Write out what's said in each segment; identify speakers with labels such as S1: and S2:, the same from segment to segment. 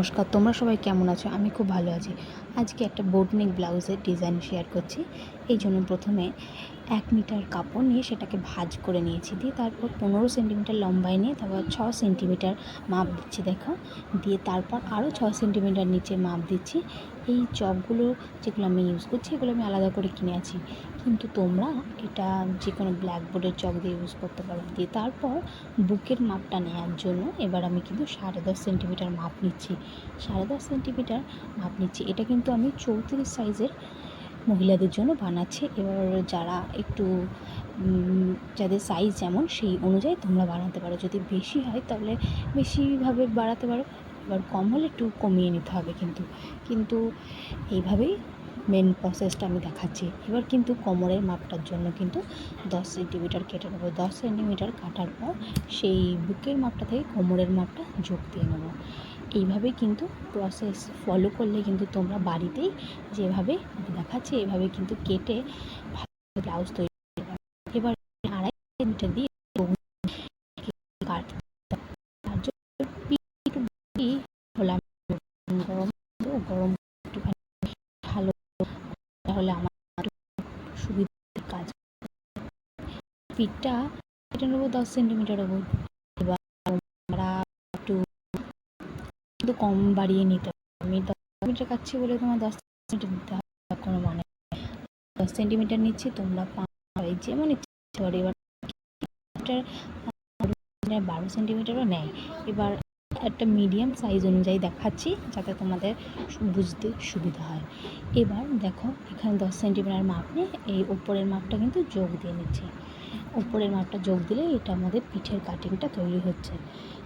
S1: নমস্কার, তোমরা সবাই কেমন আছো? আমি খুব ভালো আছি। আজকে একটা বোট নেক ব্লাউজের ডিজাইন শেয়ার করছি। এই জন্য প্রথমে 1 মিটার কাপড় নিয়ে সেটাকে ভাঁজ করে নিয়েছি, দিয়ে তারপর 15 সেন্টিমিটার লম্বায় নিয়ে তারপর 6 সেন্টিমিটার মাপ দিচ্ছি, দেখো। দিয়ে তারপর আরও 6 সেন্টিমিটার নিচে মাপ দিচ্ছি। এই চকগুলো যেগুলো আমি ইউজ করছি এগুলো আমি আলাদা করে কিনে আছি, কিন্তু তোমরা এটা যে কোনো ব্ল্যাকবোর্ডের চক দিয়ে ইউজ করতে পারো। দিয়ে তারপর বুকের মাপটা নেওয়ার জন্য এবার আমি কিন্তু 10.5 সেন্টিমিটার মাপ নিচ্ছি। 10.5 সেন্টিমিটার মাপ নিচ্ছি। এটা কিন্তু আমি 34 সাইজের মহিলাদের জন্য বানাচ্ছি। এবার যারা একটু যাদের সাইজ যেমন সেই অনুযায়ী তোমরা বানাতে পারো। যদি বেশি হয় তাহলে বেশিভাবে বাড়াতে পারো, এবার কম হলে একটু কমিয়ে নিতে হবে। কিন্তু এইভাবেই মেন প্রসেসটা আমি দেখাচ্ছি। এবার কিন্তু কোমরের মাপটার জন্য কিন্তু 10 সেন্টিমিটার কেটে নেবো। 10 সেন্টিমিটার কাটার পর সেই বুকের মাপটা থেকে কোমরের মাপটা যোগ দিয়ে নেবো। এইভাবে কিন্তু প্রসেস ফলো করলে কিন্তু তোমরা বাড়িতেই যেভাবে দেখাচ্ছি এভাবে কিন্তু কেটে ব্লাউজ তৈরি করতে পারো। এবার 2.5 সেন্টিমিটার দিয়ে কাটতে হলাম গরম একটুখানি ভালো, তাহলে আমার সুবিধার কাজ। পিঠটা কেটে নেবো 10 সেন্টিমিটার ওপর। এবার আমরা একটু কিন্তু কম বাড়িয়ে নিতে হবে। আমি 10 সেন্টিমিটার কাটছি বলে তোমার 10 সেন্টিমিটার নিতে হবে কোনো মানে 10 সেন্টিমিটার নিচ্ছি, তোমরা 5 যেমন ইচ্ছে করে। এবার 12 সেন্টিমিটারও নেয়। এবার একটা মিডিয়াম সাইজ অনুযায়ী দেখাচ্ছি যাতে তোমাদের বুঝতে সুবিধা হয়। এবার দেখো এখানে 10 সেন্টিমিটার মাপ নিয়ে এই উপরের মাপটা কিন্তু যোগ দিয়ে নিচ্ছি। উপরের মাপটা যোগ দিলে এটা আমাদের পিঠের কাটিংটা তৈরি হচ্ছে।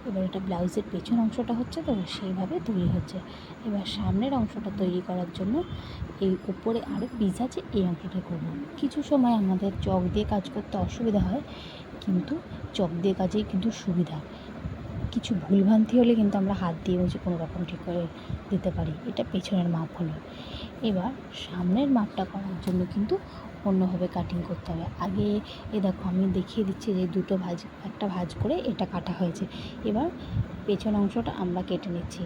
S1: এবার এটা ব্লাউজের পেছন অংশটা হচ্ছে, তো সেইভাবে তৈরি হচ্ছে। এবার সামনের অংশটা তৈরি করার জন্য এই উপরে আরও পিস আছে, এই অংশটা করব। কিছু সময় আমাদের চক দিয়ে কাজ করতে অসুবিধা হয়, কিন্তু চক দিয়ে কাজেই কিন্তু সুবিধা। কিছু ভুলভ্রান্তি হলে কিন্তু আমরা হাত দিয়ে যে কোনো রকম ঠিক করে দিতে পারি। এটা পেছনের মাপ হলো। এবার সামনের মাপটা করার জন্য কিন্তু অন্যভাবে কাটিং করতে হবে। আগে দেখো আমি দেখিয়ে দিচ্ছি যে একটা ভাঁজ করে এটা কাটা হয়েছে। এবার পেছন অংশটা আমরা কেটে নিচ্ছি।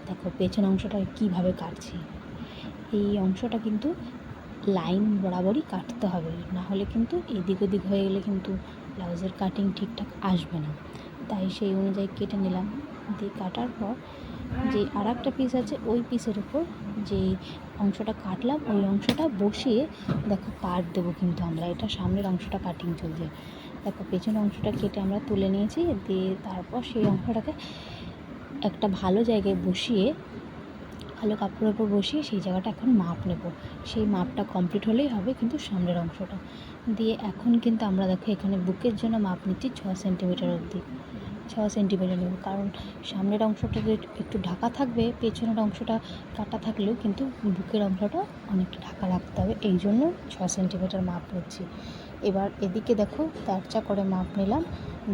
S1: দেখো পেছন অংশটা কীভাবে কাটছি। এই অংশটা কিন্তু লাইন বরাবরই কাটতে হবে, না হলে কিন্তু এদিক ওদিক হয়ে গেলে কিন্তু ব্লাউজের কাটিং ঠিকঠাক আসবে না। তাই সেই অনুযায়ী কেটে নিলাম। দিয়ে কাটার পর যে আর একটা পিস আছে ওই পিসের উপর যে অংশটা কাটলাম ওই অংশটা বসিয়ে দেখো পাট দেবো কিন্তু আমরা। এটা সামনের অংশটা কাটিং চলছে। দেখো পেছনের অংশটা কেটে আমরা তুলে নিয়েছি। দিয়ে তারপর সেই অংশটাকে একটা ভালো জায়গায় বসিয়ে, ভালো কাপড়ের ওপর বসিয়ে সেই জায়গাটা এখন মাপ নেব। সেই মাপটা কমপ্লিট হলেই হবে কিন্তু সামনের অংশটা। দিয়ে এখন কিন্তু আমরা দেখো এখানে বুকের জন্য মাপ নিচ্ছি 6 সেন্টিমিটার অবধি। 6 সেন্টিমিটার নেব, কারণ সামনের অংশটা একটু ঢাকা থাকবে, পেছনের অংশটা কাটা থাকলেও কিন্তু বুকের অংশটা অনেকটা ঢাকা রাখতে হবে। এই জন্য 6 সেন্টিমিটার মাপ নিচ্ছি। এবার এদিকে দেখো 4 করে মাপ নিলাম,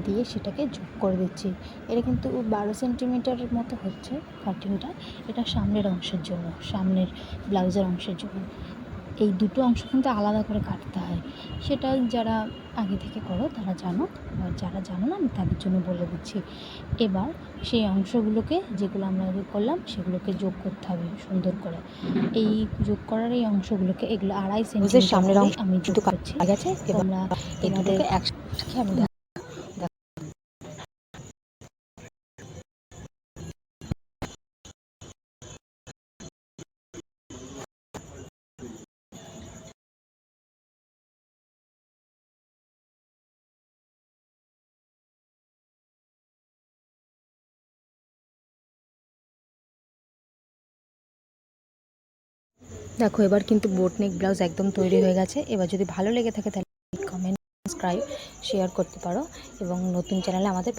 S1: দিয়ে সেটাকে যোগ করে দিচ্ছি। এটা কিন্তু 12 সেন্টিমিটারের মতো হচ্ছে কাটিংটা। এটা সামনের অংশের জন্য, সামনের ব্লাউজের অংশের জন্য। এই দুটো অংশ কিন্তু আলাদা করে কাটতে হয়। সেটা যারা আগে থেকে করো তারা জানো, আর যারা জানো না আমি তাদের জন্য বলে দিচ্ছি। এবার সেই অংশগুলোকে যেগুলো আমরা আগে করলাম সেগুলোকে যোগ করতে হবে সুন্দর করে। এই যোগ করার এই অংশগুলোকে এগুলো 2.5 সেন্টিমিটার সামনের অংশ আমি যোগ করছি। ঠিক আছে, তোমরা তোমাদেরকে একসাথে আমি দেখো এবার কিন্তু বোট নেক ব্লাউজ একদম তৈরি হয়ে গেছে। এবার যদি ভালো লেগে থাকে তাহলে কমেন্ট, সাবস্ক্রাইব, শেয়ার করতে পারো এবং নতুন চ্যানেলে আমাদের